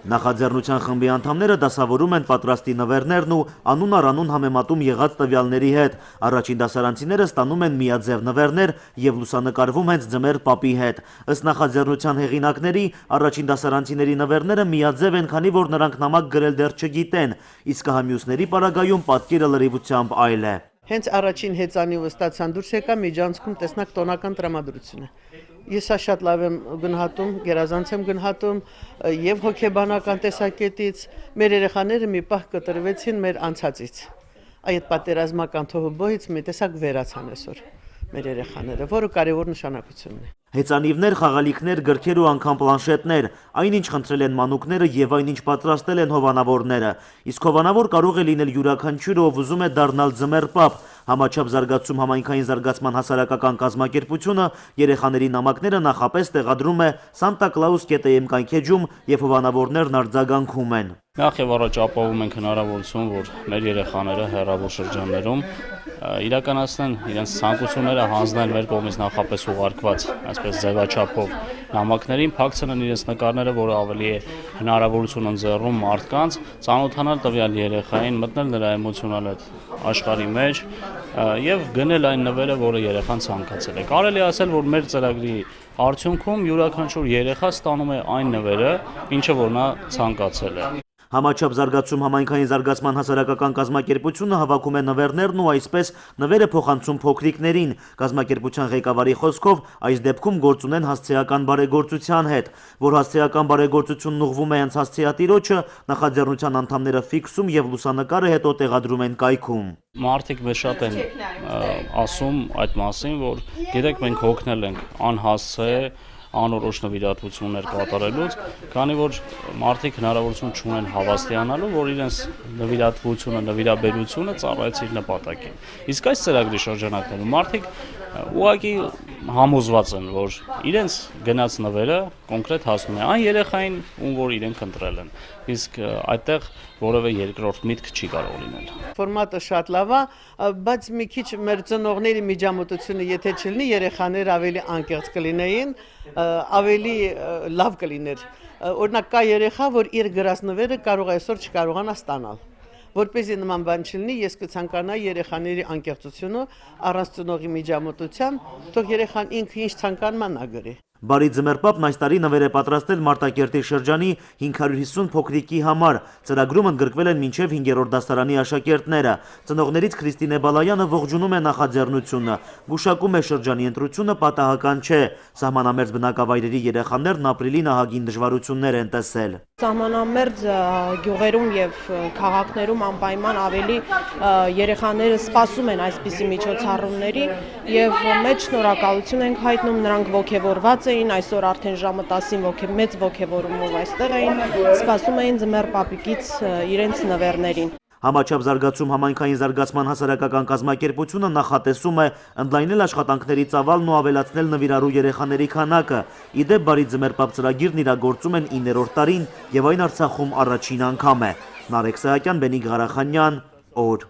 Նախաձեռնության խմբի անդամները դասավորում են պատրաստի նվերներն ու անուն առանուն համեմատում եղած տվյալների հետ։ Առաջին դասարանցիները ստանում են միաձև նվերներ և լուսանկարվում հենց ձմեռ պապի հետ։ Ըստ նախաձեռնության հեղինակների, առաջին դասարանցիների նվերները միաձև են, քանի որ նրանք նամակ գրել դեռ չգիտեն, իսկ մյուսների պարագայում պատկերը լրիվությամբ այլ է։ Հենց առաջին հեծանիվը ստացան դուրս եկա միջանցքում տեսնակ տոնական տրամադրություն է։ Ես շատ լավ եմ գնահատում, գերազանց եմ գնահատում եւ հոգեբանական տեսակետից մեր երեխաները մի պահ կտրվեցին մեր անցածից։ Այդ պատերազմական թոհուբոյից մի տեսակ վերացան այսօր մեր երեխաները, որը կարևոր նշանակություն ունի։ Հեծանիվներ, խաղալիքներ, գրքեր ու անգամ պլանշետներ, այնինչ խնդրել են մանուկները եւ այնինչ պատրաստել են հովանավորները։ Իսկ հովանավոր կարող է լինել յուրաքանչյուրը, ով ուզում է դառնալ ձմեռ պապ։ Համաչափ զարգացում համայնքային զարգացման հասարակական կազմակերպությունը երեխաների նամակները նախապես տեղադրում է Santa Claus.am կայքեջում եւ հովանավորներն արձագանքում են։ Նախ եւ առաջ ապահովում ենք հնարավորություն, որ մեր երեխաները հեռավոր շրջաններում իրականացնեն իրենց ցանկությունները, հանձնեն մեր կողմից նախապես ուղարկված, այսպես ձևաչափով նամակներին, փակցնեն իրենց նկարները, որը ավելի է հնարավորություն ընձեռում մարդկանց ծանոթանալ տվյալ երեխային, մտնել նրա էմոցիոնալ աշխարհի մեջ եւ գնել այն նվերը, որը երեխան ցանկացել է։ Կարելի է ասել, որ մեր ծրագրի արդյունքում յուրաքանչյուր երեխա ստանում է այն նվերը, ինչը որ նա ցանկացել է։ Համաչափ զարգացում համայնքային զարգացման հասարակական կազմակերպությունը հավաքում է նվերներն ու այսպես նվերը փոխանցում փոքրիկներին։ Կազմակերպության ղեկավարի խոսքով այս դեպքում գործ ունեն հասցեական բարեգործության հետ, որ հասցեական բարեգործությունն ուղղվում է հենց հասցեատիրոջը, նախաձեռնության անդամները ֆիքսում եւ լուսանկարը հետո տեղադրում են կայքում։ Մարդիկ մեզ շատ են ասում այդ մասին, որ գիտեք մենք հոգնել ենք անհասցե անորոշ նվիրատվություններ կատարելուց, քանի որ մարդիկ հնարավորություն չունեն հավաստիանալու, որ իրենց նվիրատվությունը, նվիրաբերությունը ծառայեց իր նպատակին։ Իսկ այս ծրագրի շրջանակներում մարդիկ ուղղակի համոզված են, որ իրենց գնաց նվերը կոնկրետ հասնում է այն երեխային, ում որ իրենք ընտրել են։ Իսկ այդտեղ որևէ երկրորդ միտք չի կարող լինել։ Ֆորմատը շատ լավ է, բայց մի քիչ մեր ծնողների միջամտությունը եթե չլինի, երեխաները ավելի անկեղծ կլինեին, ավելի լավ կլիներ։ Օրինակ կա երեխա, որ իր գրած նվերը կարող է այսօր չկարողանա ստանալ։ Որպեսզի նման բան չլինի, ես կցանկանայի երեխաների անկեղծությունը առանց ծնողի միջամտության, թող երեխան ինքը ինչ ցանկանում է նա գրի։ Բարի ձմեռ պապն այս տարի նվեր է պատրաստել Մարտակերտի շրջանի 550 փոքրիկի համար։ Ծրագրում ընդգրկվել են մինչև 5-րդ դասարանի աշակերտները։ Ծնողներից Քրիստինե Բալայանը ողջունում է նախաձեռնությունը։ Գուշակում է շրջանի ընտրությունը պատահական չէ։ Սահմանամերձ բնակավայրերի երեխաներն ապրիլին ահագին դժվարություններ են տեսել։ Սահմանամերձ գյուղերում եւ քաղաքներում անպայման ավելի երեխաները սպասում են այսպիսի միջոցառումների եւ մեծ շնորհակալություն ենք հայտնում, նրանք ողջևորված էին, այսօր արդեն ժամը 10-ին մեծ ողջևորումով այստեղ էին, սպասում էին ձմեռ պապիկից իրենց նվերներին։ Համաչափ զարգացում համայնքային զարգացման հասարակական կազմակերպությունը նախատեսում է ընդլայնել աշխատանքների ծավալն ու ավելացնել նվիրարու երեխաների քանակը։ Իդեպ Բարի ձմեռ պապ ծրագիրն իրագործում են 9-րդ տարին եւ այն Արցախում առաջին անգամ է։ Նարեկ Սահակյան, Բենիկ Ղարախանյան, օր։